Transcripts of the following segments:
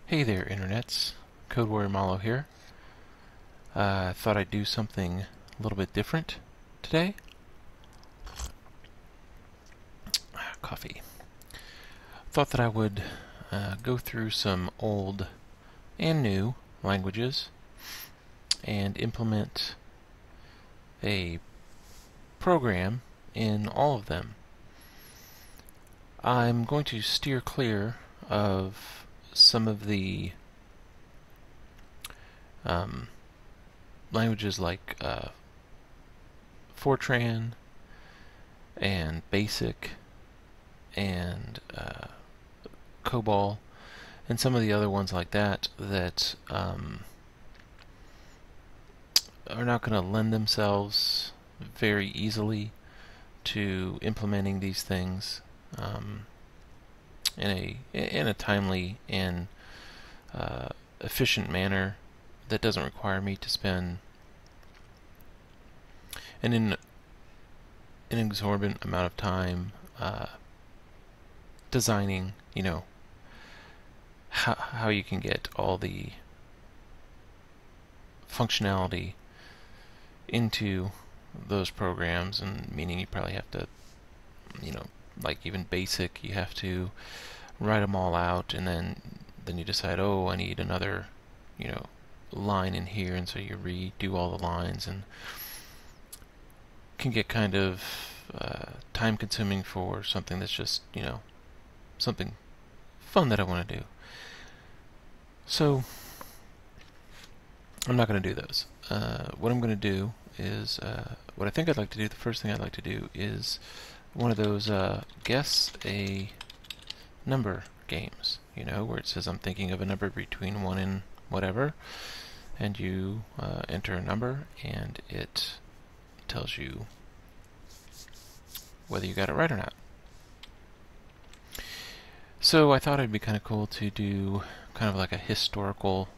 Hey there, internets. Codewarrior Malo here. I thought I'd do something a little bit different today. Coffee. Thought that I would go through some old and new languages and implement a program in all of them. I'm going to steer clear of some of the languages like Fortran and Basic and COBOL and some of the other ones like that that are not going to lend themselves very easily to implementing these things in a timely and efficient manner that doesn't require me to spend an exorbitant amount of time designing, how you can get all the functionality into those programs, and meaning you probably have to, like even Basic, you have to write them all out, and then you decide, oh, I need another, line in here, and so you redo all the lines, and can get kind of time consuming for something that's just, something fun that I want to do. So I'm not going to do those. What I'm going to do is, what I think I'd like to do, the first thing I'd like to do is one of those guess a number games, where it says I'm thinking of a number between 1 and whatever, and you enter a number, and it tells you whether you got it right or not. So I thought it'd be kind of cool to do kind of like a historical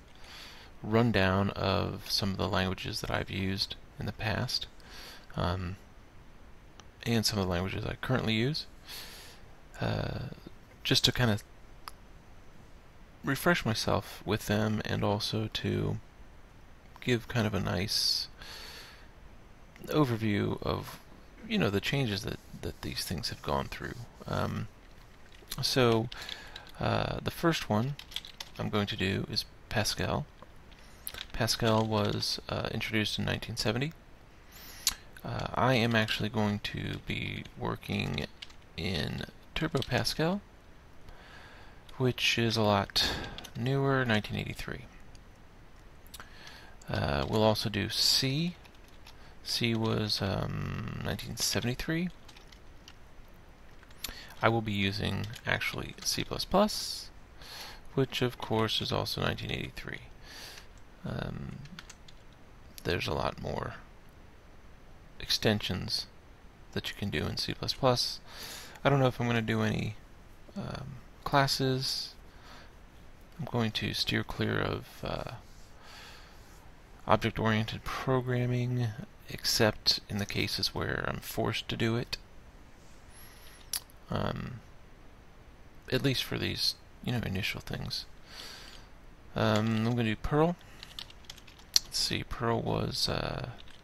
rundown of some of the languages that I've used in the past, and some of the languages I currently use, just to kind of refresh myself with them, and also to give kind of a nice overview of the changes that these things have gone through. So the first one I'm going to do is Pascal. Pascal was introduced in 1970. I am actually going to be working in Turbo Pascal, which is a lot newer, 1983. We'll also do C. C was 1973. I will be using actually C++, which of course is also 1983. There's a lot more extensions that you can do in C++. I don't know if I'm going to do any classes. I'm going to steer clear of object-oriented programming, except in the cases where I'm forced to do it. At least for these, initial things. I'm going to do Perl. Let's see, Perl was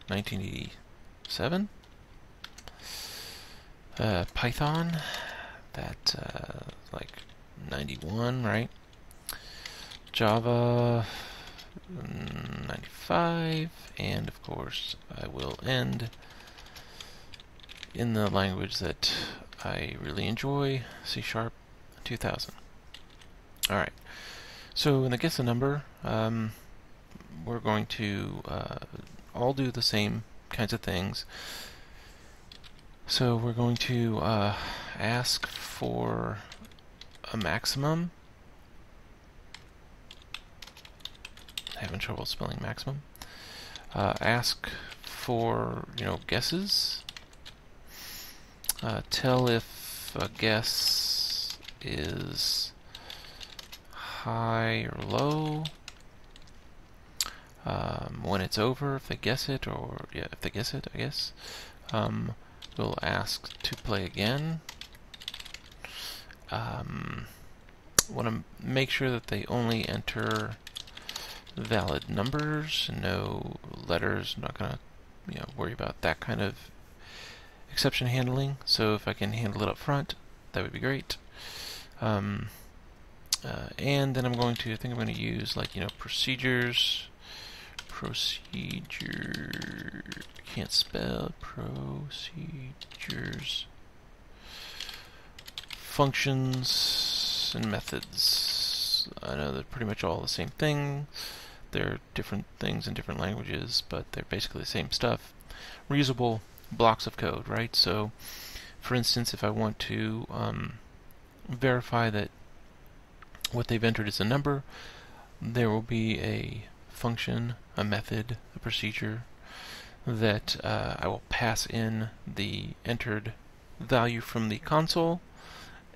1987. Python, that like 91, right? Java, 95, and of course I will end in the language that I really enjoy, C#, 2000. Alright, so in the guess a number, we're going to all do the same kinds of things. So we're going to ask for a maximum. Having trouble spelling maximum. Ask for, guesses. Tell if a guess is high or low. When it's over, if they guess it, or if they guess it, I guess. We'll ask to play again. want to make sure that they only enter valid numbers, no letters. I'm not going to worry about that kind of exception handling. So if I can handle it up front, that would be great. And then I'm going to, I think I'm going to use like, procedures, can't spell, procedures, functions, and methods. I know they're pretty much all the same thing. They're different things in different languages, but they're basically the same stuff. Reusable blocks of code, right? So, for instance, if I want to verify that what they've entered is a number, there will be a function, a method, a procedure that I will pass in the entered value from the console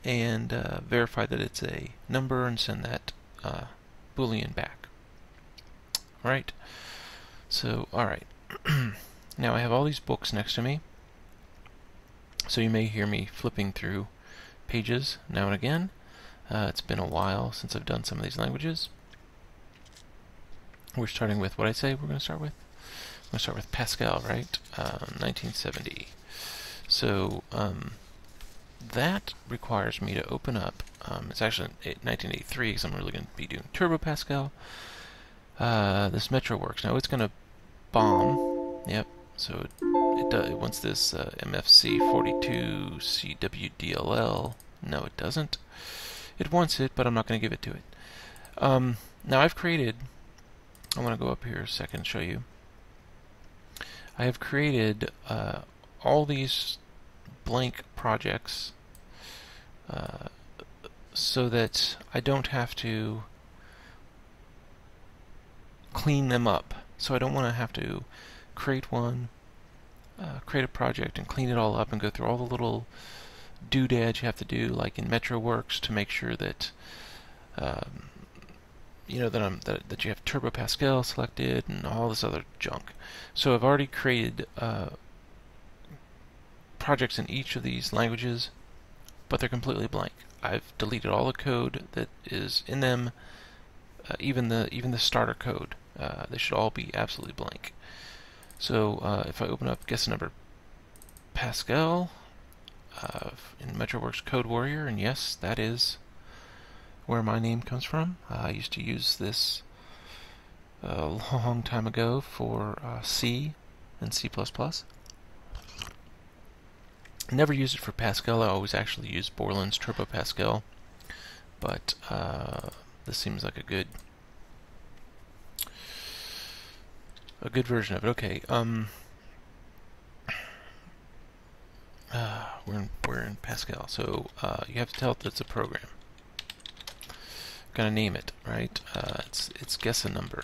and verify that it's a number and send that Boolean back. Alright, so alright. Now I have all these books next to me, so you may hear me flipping through pages now and again. It's been a while since I've done some of these languages. We're starting with what I say we're going to start with. I'm going to start with Pascal, right? 1970. So that requires me to open up. It's actually 1983 because I'm really going to be doing Turbo Pascal. This Metro works. Now it's going to bomb. Yep. So it wants this MFC 42 CWDLL. No, it doesn't. It wants it, but I'm not going to give it to it. Now I've created. I want to go up here a second and show you. I have created all these blank projects so that I don't have to clean them up. So I don't want to have to create one, create a project and clean it all up and go through all the little doodads you have to do, like in MetroWorks, to make sure that that you have Turbo Pascal selected and all this other junk. So I've already created projects in each of these languages, but they're completely blank. I've deleted all the code that is in them, even the starter code. They should all be absolutely blank. So if I open up guess number Pascal in MetroWorks Codewarrior, and yes, that is where my name comes from. I used to use this a long time ago for C and C++. Never used it for Pascal. I always actually used Borland's Turbo Pascal, but this seems like a good version of it. Okay, we're in Pascal, so you have to tell it that it's a program. Gonna name it, right? It's guess a number.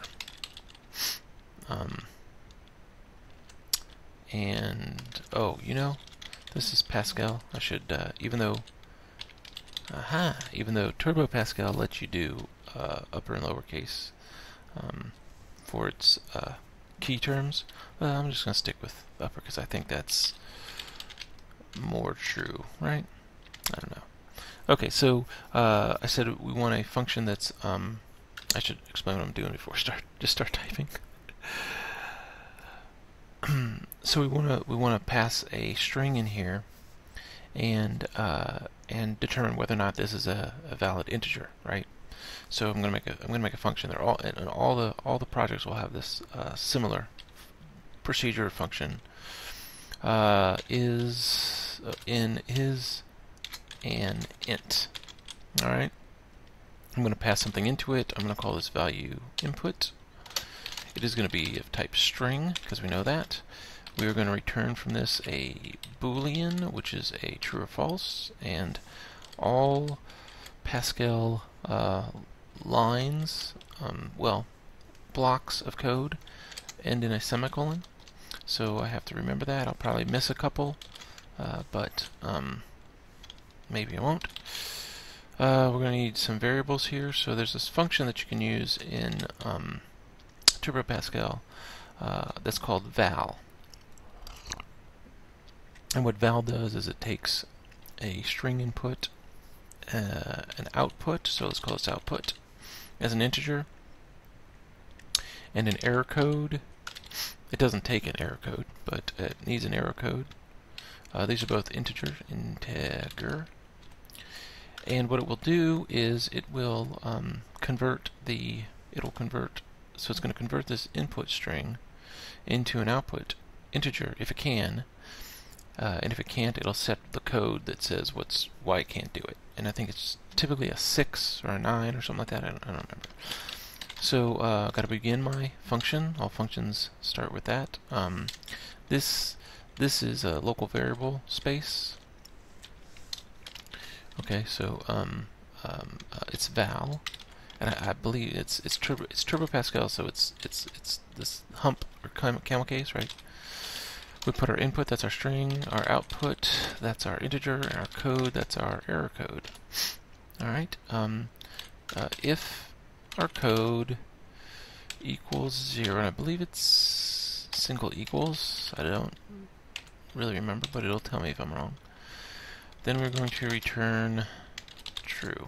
And this is Pascal. I should even though Turbo Pascal lets you do upper and lowercase for its key terms, I'm just gonna stick with upper because I think that's more true, right? I don't know. Okay, so I said we want a function that's I should explain what I'm doing before start typing. So we want to pass a string in here and determine whether or not this is a valid integer, right? So I'm going to make a function there. All the projects will have this similar procedure function. Is an int. All right. I'm going to pass something into it. I'm going to call this value input. It is going to be of type string because we know that. We are going to return from this a Boolean, which is a true or false, and all Pascal lines, blocks of code end in a semicolon. So I have to remember that. I'll probably miss a couple, but maybe I won't. We're going to need some variables here. So there's this function that you can use in Turbo Pascal that's called val. And what val does is it takes a string input an output, so let's call this output, as an integer, and an error code. It doesn't take an error code, but it needs an error code. These are both integer. And what it will do is it will convert, so it's going to convert this input string into an output integer if it can. And if it can't, it'll set the code that says why it can't do it. And I think it's typically a 6 or a 9 or something like that. I don't remember. So got to begin my function. All functions start with that. This is a local variable space. Okay, so it's val, and I believe it's Turbo Pascal, so it's this hump or camel case, right? We put our input, that's our string, our output, that's our integer, and our code, that's our error code. All right. If our code equals 0, and I believe it's single equals, I don't really remember, but it'll tell me if I'm wrong. Then we're going to return true.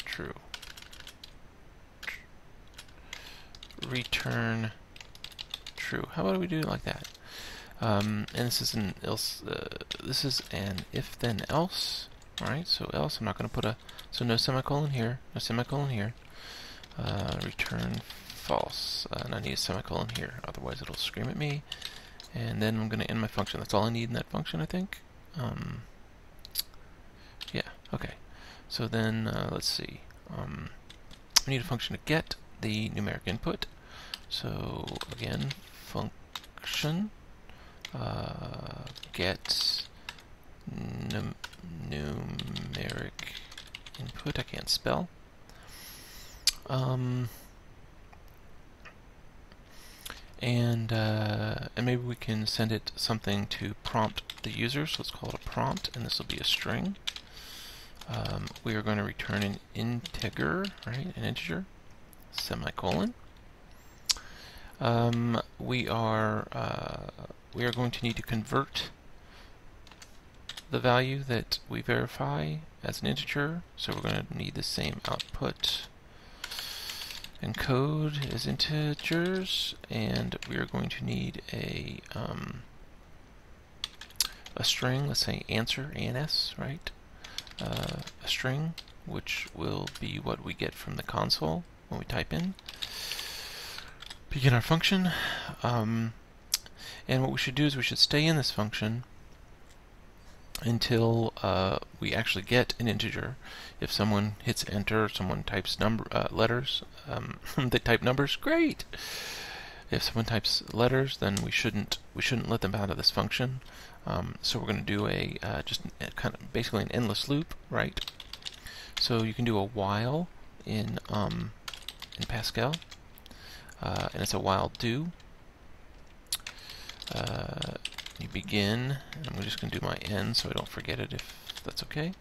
True. Return true. How about we do it like that? And this is an else. This is an if then else. All right. So else. I'm not going to put so no semicolon here. No semicolon here. Return false. And I need a semicolon here. Otherwise, it'll scream at me. And then I'm going to end my function. That's all I need in that function, I think. Yeah. Okay. So then let's see. We need a function to get the numeric input. So again, function get numeric input. I can't spell. And maybe we can send it something to prompt the user. So let's call it a prompt, and this will be a string. We are going to return an integer, right? An integer, semicolon. We are going to need to convert the value that we verify as an integer. So we're going to need the same output and code as integers, and we are going to need a string. Let's say answer, ANS, right? A string, which will be what we get from the console when we type in. Begin our function, and what we should do is we should stay in this function until we actually get an integer. If someone hits enter, someone types letters, they type numbers, great! If someone types letters, then we shouldn't let them out of this function. So we're going to do kind of basically an endless loop, right? So you can do a while in Pascal, and it's a while do. You begin, and I'm just going to do my end so I don't forget it, if that's okay.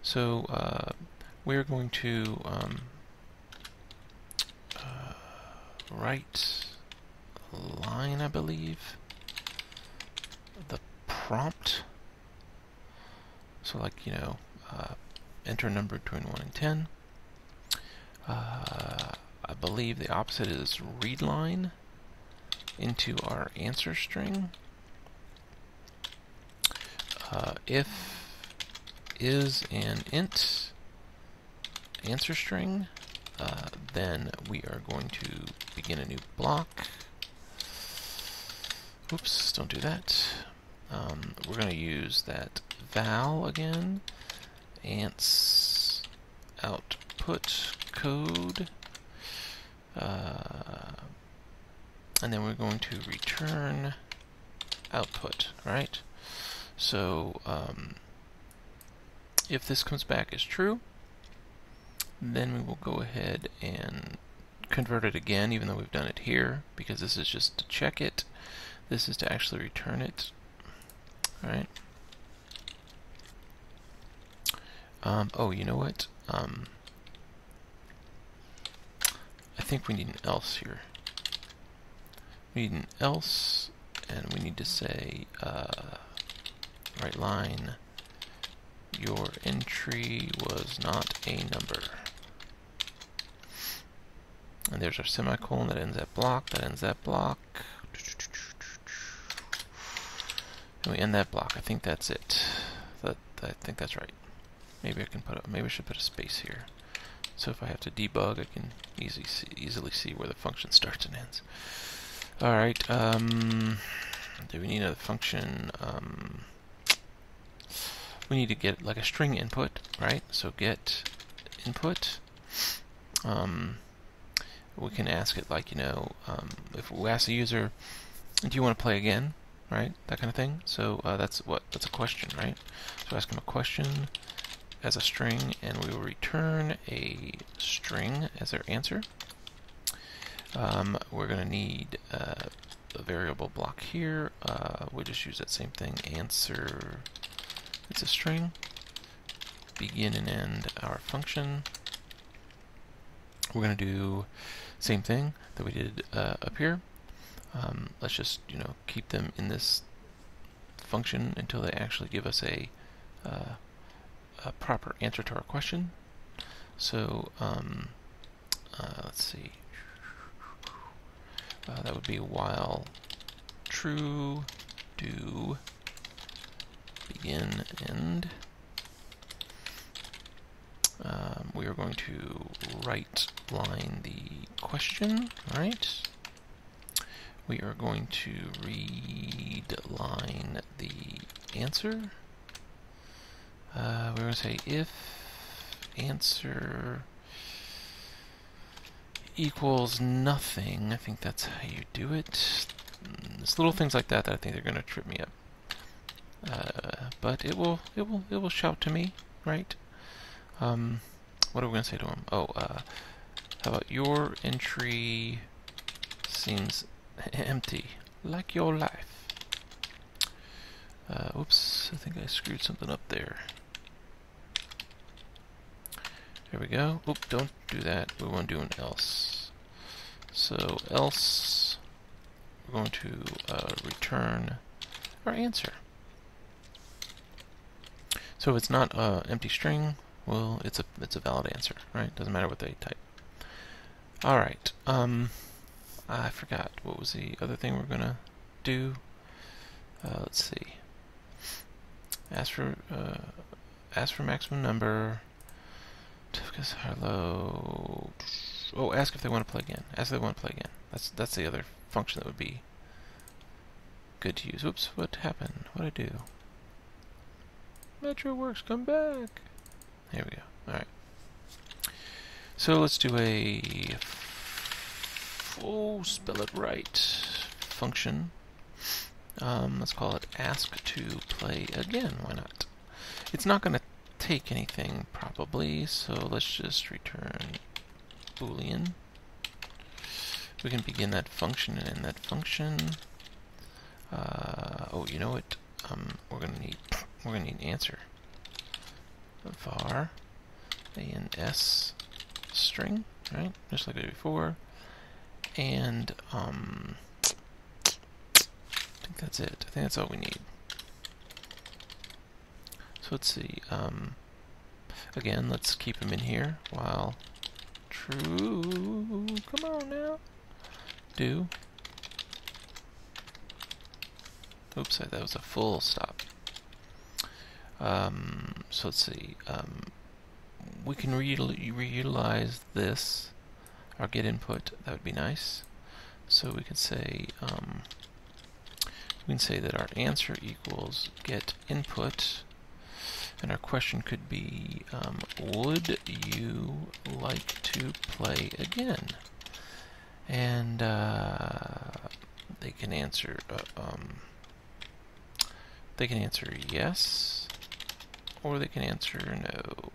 So we're going to write a line, I believe, the prompt. So like, enter a number between 1 and 10. I believe the opposite is read line into our answer string. If is an int answer string, then we are going to begin a new block. Oops, don't do that. We're going to use that val again, ants output code, and then we're going to return output, right? So if this comes back as true, then we will go ahead and convert it again, even though we've done it here, because this is just to check it. This is to actually return it. All right. Oh, you know what? I think we need an else here. We need an else, and we need to say write line your entry was not a number. And there's our semicolon that ends that block, that ends that block. And we end that block. I think that's it. I think that's right. Maybe I can maybe I should put a space here. So if I have to debug, I can easily see where the function starts and ends. All right. Do we need a function? We need to get like a string input, right? So get input. We can ask it like, if we ask the user, do you want to play again, right? That kind of thing. So that's a question, right? So ask them a question as a string, and we will return a string as our answer. We're going to need a variable block here. We'll just use that same thing. Answer, it's a string. Begin and end our function. We're going to do same thing that we did up here. Let's just keep them in this function until they actually give us a proper answer to our question. So let's see. That would be while true, do begin end. We are going to right line the question, right? We are going to read line the answer. We're going to say if answer equals nothing. I think that's how you do it. It's little things like that I think they're going to trip me up. But it will shout to me, right? What are we going to say to him? Oh, how about your entry seems empty, like your life. Oops, I think I screwed something up there. There we go. Oop, don't do that. We want to do an else. So else, we're going to return our answer. So if it's not an empty string, well, it's a valid answer, right? Doesn't matter what they type. All right. I forgot. What was the other thing we're gonna do? Let's see. Ask for maximum number. Hello. Oh, ask if they want to play again. Ask if they want to play again. That's the other function that would be good to use. Oops, what happened? What'd I do? MetroWorks, come back. There we go. All right. So let's do a spell it right function. Let's call it ask to play again. Why not? It's not going to take anything probably, so let's just return Boolean. We can begin that function and end that function. Oh, you know what? We're gonna need an answer. Var ans string, right? Just like I did before. And I think that's it. I think that's all we need. So let's see. Again, let's keep them in here while true. Come on now. Do. Oops, that was a full stop. So let's see. We can reutilize this, our get input. That would be nice. So we can say that our answer equals get input, and our question could be, would you like to play again? And they can answer. They can answer yes, or they can answer no.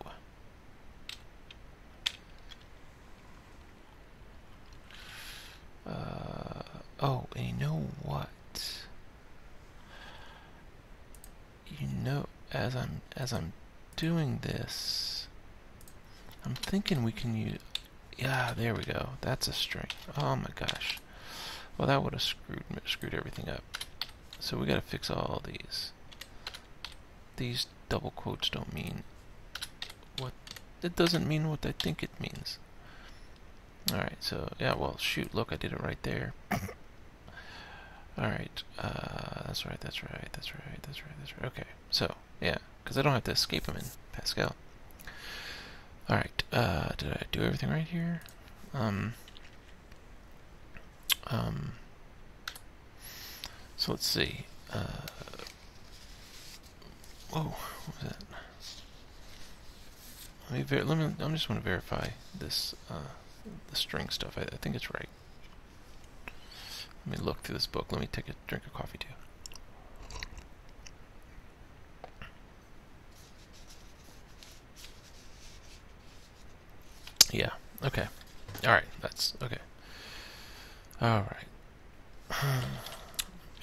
Oh, and you know what? You know, as I'm doing this, I'm thinking we can use. Yeah, there we go. That's a string. Oh my gosh. Well, that would have screwed everything up. So we got to fix all these. these double quotes don't mean what it doesn't mean what I think it means. Alright, so yeah, well shoot, look, I did it right there. Alright, that's right. Okay, so yeah, because I don't have to escape them in Pascal. Alright, did I do everything right here? So let's see. Whoa, what was that? I just want to verify this, the string stuff. I think it's right. Let me look through this book. Let me take a drink of coffee too. Yeah, okay. Alright, that's okay. Alright.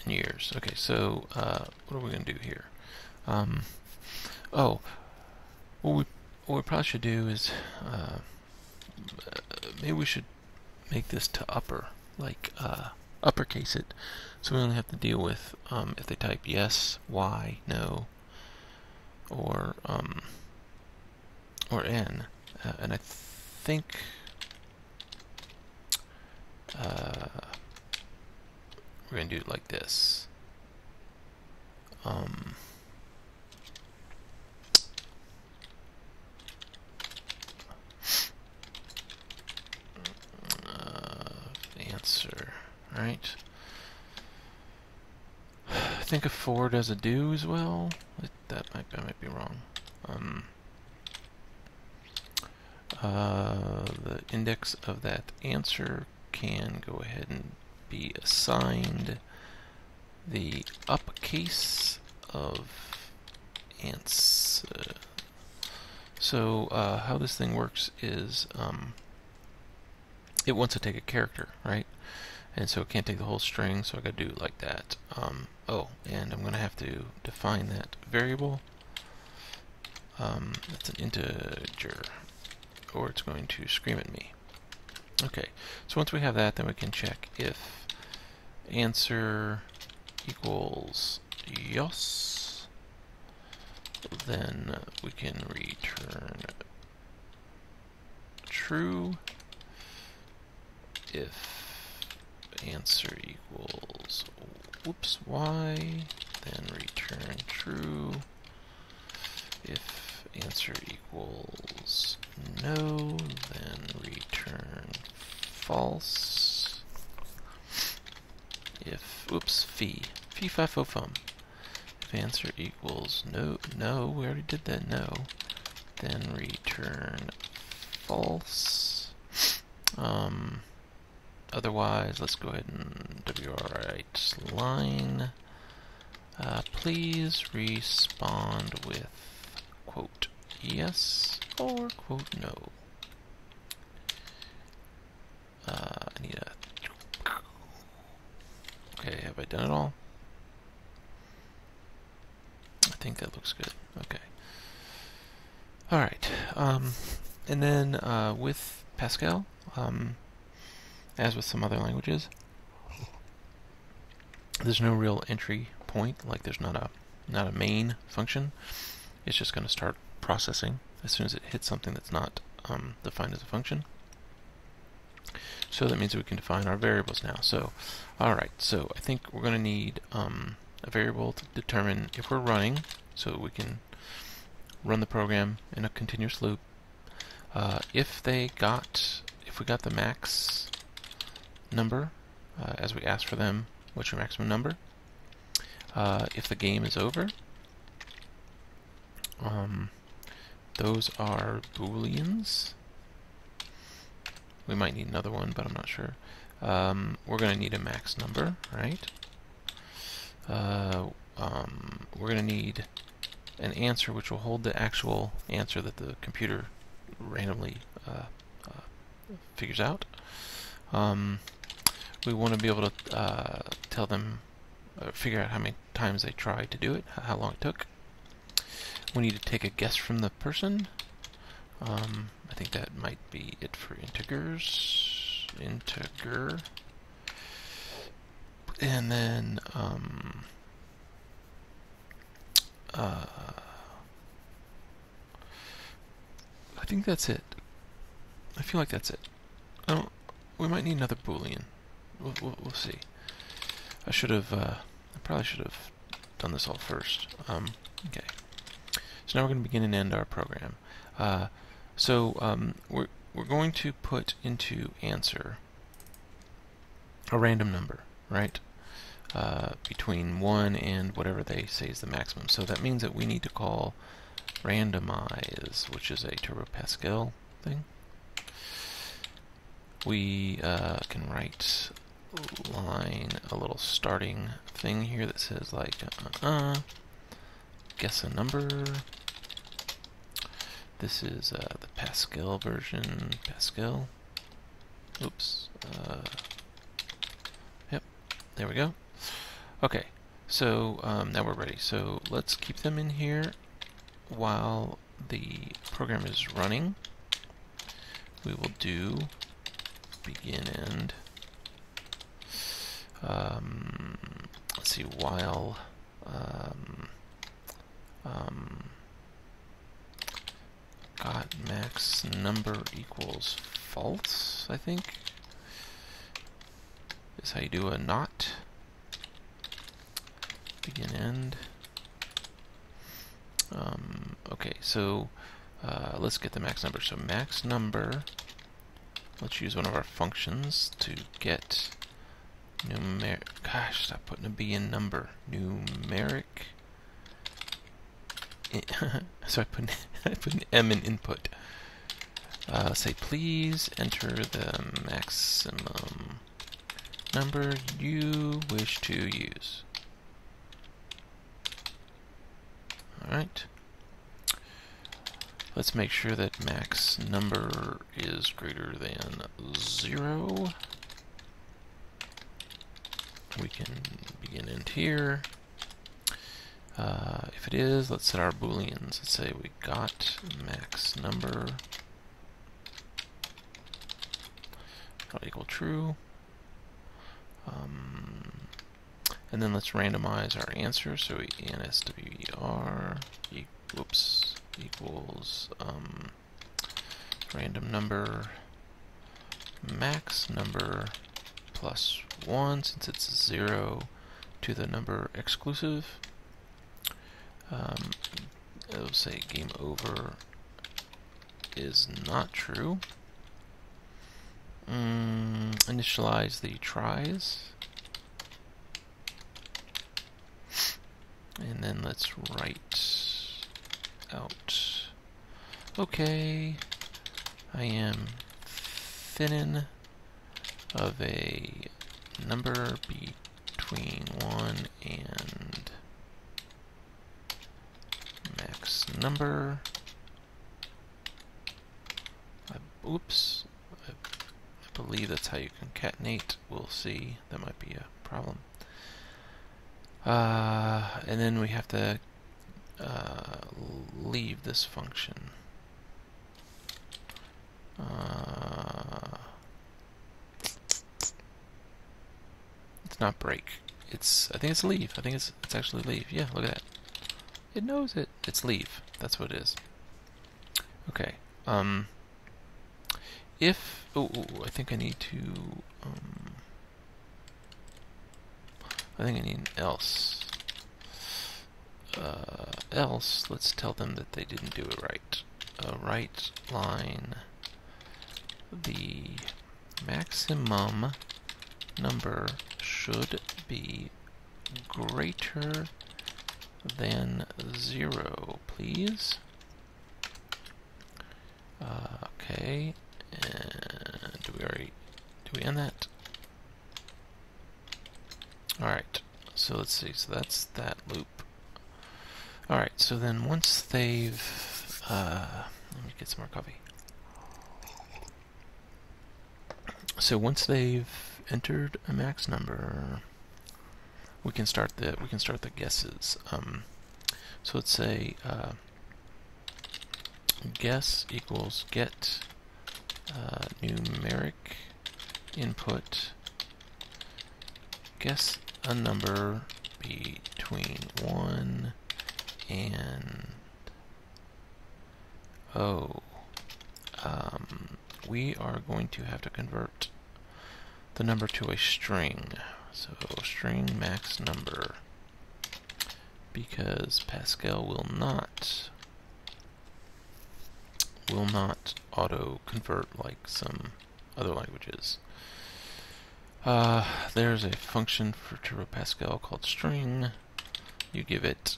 In years. Okay, so what are we going to do here? Oh, what we probably should do is maybe we should make this to upper, like uppercase it, so we only have to deal with if they type yes, y, no, or n, and I think we're going to do it like this. Answer, right? I think a for does a do as well. I might be wrong. The index of that answer can go ahead and be assigned the uppercase of answer. So how this thing works is it wants to take a character, right? And so it can't take the whole string, so I gotta do it like that. Oh, and I'm gonna have to define that variable. That's an integer, or it's going to scream at me. Okay, so once we have that, then we can check if answer equals yes, then we can return true. If answer equals y, then return true. If answer equals no, then return false. If fee fi fo fum. If answer equals no, we already did that, no, then return false. Otherwise, let's go ahead and write line. Please respond with quote yes or quote no. I need a. Okay, have I done it all? I think that looks good. Okay. All right. And then with Pascal, as with some other languages, there's no real entry point. Like there's not a main function. It's just going to start processing as soon as it hits something that's not defined as a function. So that means that we can define our variables now. So, all right. So I think we're going to need a variable to determine if we're running, so we can run the program in a continuous loop. If we got the max number as we asked for them, what's your maximum number? If the game is over, those are booleans. We might need another one, but I'm not sure. We're going to need a max number, right? We're going to need an answer which will hold the actual answer that the computer randomly figures out. We want to be able to tell them, figure out how many times they tried to do it, how long it took. We need to take a guess from the person. I think that might be it for integers. Integer. And then think that's it. I feel like that's it. I don't. We might need another Boolean. We'll see. I should have. I probably should have done this all first. Okay. So now we're going to begin and end our program. We're going to put into answer a random number, right? Between 1 and whatever they say is the maximum. So that means that we need to call randomize, which is a Turbo Pascal thing. We can write a little starting thing here that says like guess a number. This is the Pascal version. Pascal. Oops. Yep. There we go. Okay. So now we're ready. So let's keep them in here while the program is running. We will do begin end. Let's see, while got max number equals false, I think is how you do a not. Begin end. Okay, so let's get the max number. So max number, let's use one of our functions to get numeric. Gosh, stop putting a B in number. Numeric. So I put an M in input. Say please enter the maximum number you wish to use. Alright. Let's make sure that max number is greater than 0. We can begin end here. If it is, let's set our booleans. Let's say we got max number equal true. And then let's randomize our answer. So we NSWER equals random number max number plus 1, since it's 0 to the number exclusive. It'll say game over is not true. Initialize the tries. And then let's write out, okay, I am thinning of a number between 1 and max number. Oops, I believe that's how you concatenate. We'll see. That might be a problem. And then we have to leave this function. It's not break. I think it's leave. I think it's actually leave. Yeah, look at that. It knows it. It's leave. That's what it is. Okay. If I think I need to I think I need an else. Else, let's tell them that they didn't do it right. Right line, the maximum number should be greater than 0, please. Okay, and do we end that? Alright, so let's see, so that's that loop. Alright, so then once they've, let me get some more coffee. So once they've entered a max number, we can start the guesses. So let's say guess equals get numeric input, guess a number between 1 and we are going to have to convert the number to a string. So string max number, because Pascal will not auto convert like some other languages. There's a function for Turbo Pascal called string. You give it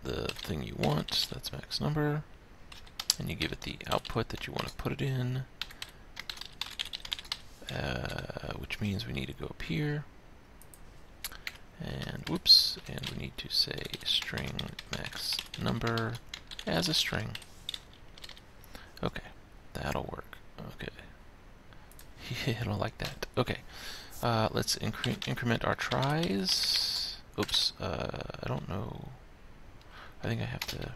the thing you want, that's max number, and you give it the output that you want to put it in, which means we need to go up here, and whoops, and we need to say string max number as a string. Okay, that'll work. Okay. It'll like that. Okay. Let's increment our tries. Oops, I don't know. I think I have to...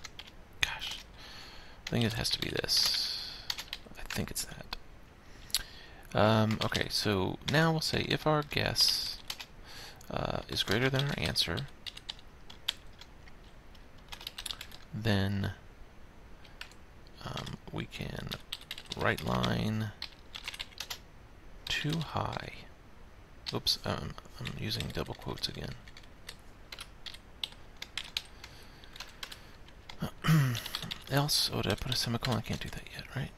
Gosh. I think it has to be this. I think it's that. Okay, so now we'll say if our guess is greater than our answer, then we can write line too high. Oops, I'm using double quotes again. Else, oh, did I put a semicolon? I can't do that yet, right?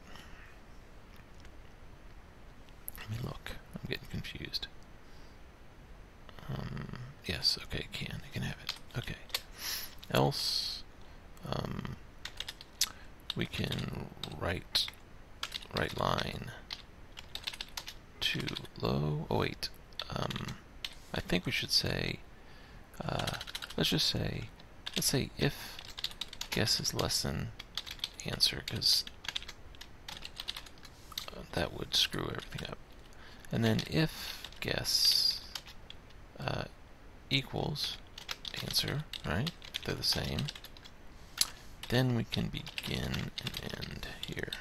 Let me look. I'm getting confused. Yes, okay, it can have it. Okay. Else, we can write line too low. Oh wait, I think we should say, let's say if guess is less than answer, because that would screw everything up. And then if guess equals answer, right? They're the same. Then we can begin and end here.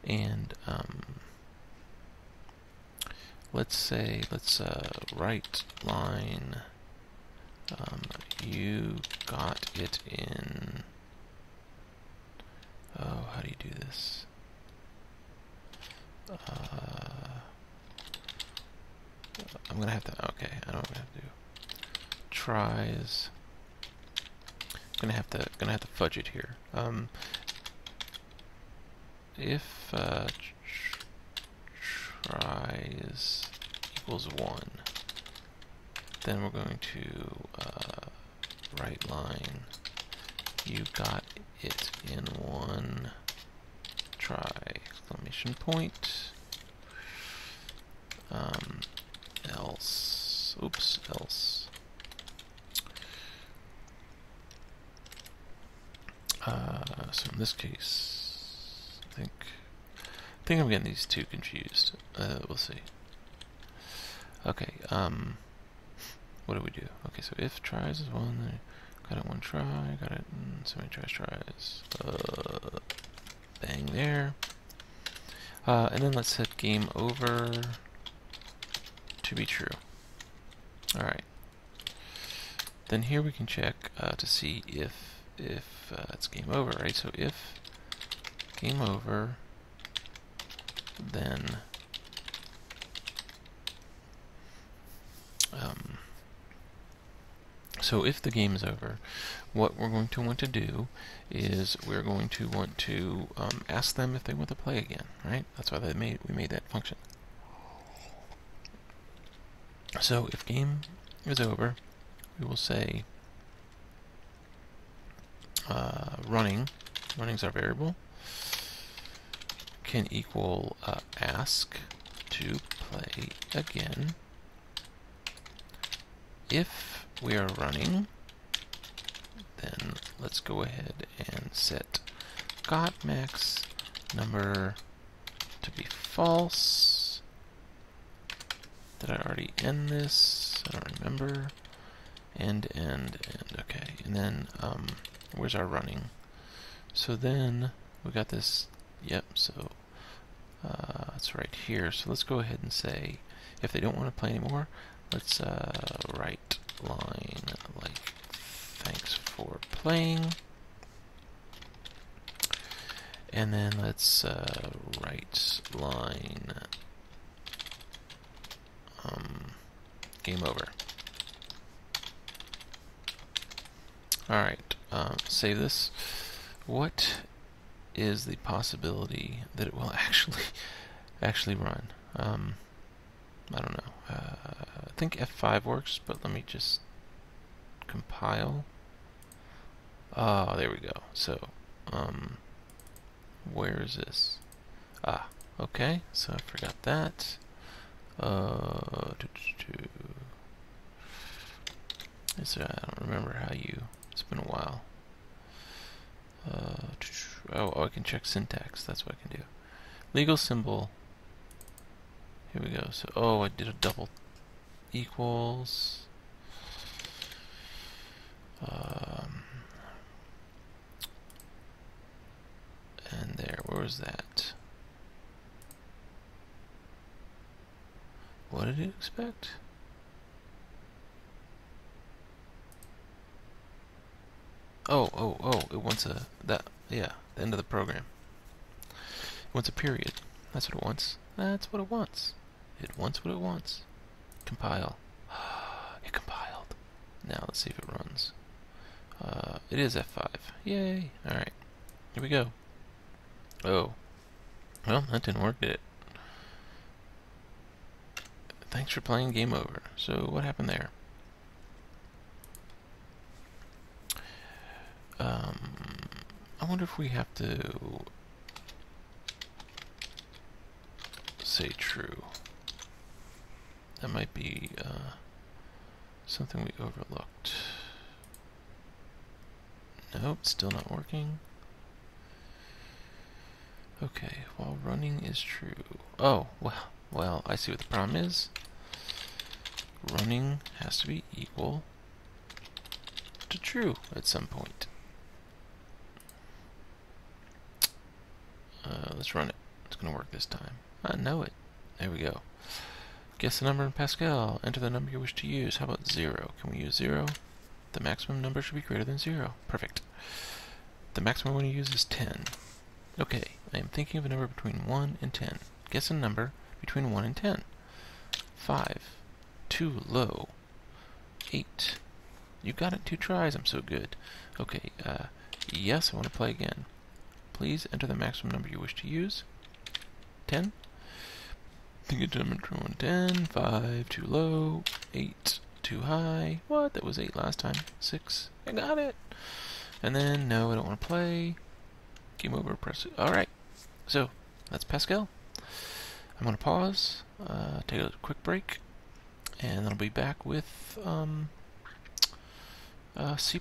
And let's write line you got it in, oh, how do you do this? I'm gonna have to, okay, I know what I'm gonna have to do. Tries. Gonna have to fudge it here. If tries equals 1, then we're going to write line you got it in 1 try, exclamation point. Else, oops, else. So in this case, I think I'm getting these two confused. We'll see. Okay, what do we do? Okay, so if tries is 1, then got it 1 try, got it so many tries. Bang there. And then let's set game over to be true. Alright. Then here we can check to see if it's game over, right? So if game over, then so if the game is over, what we're going to want to do is we're going to want to ask them if they want to play again, right? That's why we made that function. So if game is over, we will say running's our variable, can equal ask to play again. If we are running, then let's go ahead and set got max number to be false. Did I already end this? I don't remember. End, okay. And then, where's our running? So then, we got this, yep, so, it's right here. So let's go ahead and say, if they don't want to play anymore, let's, write line, like, thanks for playing. And then let's write line game over. Alright, save this. What is the possibility that it will actually run? I don't know. I think F5 works, but let me just compile. Oh, there we go. So, where is this? Ah, okay. So I forgot that. I don't remember how you. It's been a while. Oh, I can check syntax. That's what I can do. Legal symbol. Here we go. So, oh, I did a double equals. And there, where was that? What did it expect? Oh, it wants the end of the program. It wants a period. That's what it wants. That's what it wants. It wants what it wants. Compile. It compiled. Now let's see if it runs. It is F5. Yay! Alright. Here we go. Oh. Well, that didn't work, did it? Thanks for playing game over. So, what happened there? I wonder if we have to say true. That might be something we overlooked. Nope, still not working. Okay, while running is true. Oh, well, I see what the problem is. Running has to be equal to true at some point. Let's run it. It's going to work this time. I know it. There we go. Guess the number in Pascal. Enter the number you wish to use. How about 0? Can we use 0? The maximum number should be greater than 0. Perfect. The maximum I want to use is 10. Okay, I am thinking of a number between 1 and 10. Guess a number between 1 and 10. 5. Too low. 8. You got it in 2 tries. I'm so good. Okay, yes, I want to play again. Please enter the maximum number you wish to use. 10. Think it's number between 1 and 10. 5. Too low. 8. Too high. What? That was 8 last time. 6. I got it. And then, no, I don't want to play. Game over, press it. Alright. So, that's Pascal. I'm going to pause, take a quick break, and then I'll be back with C++.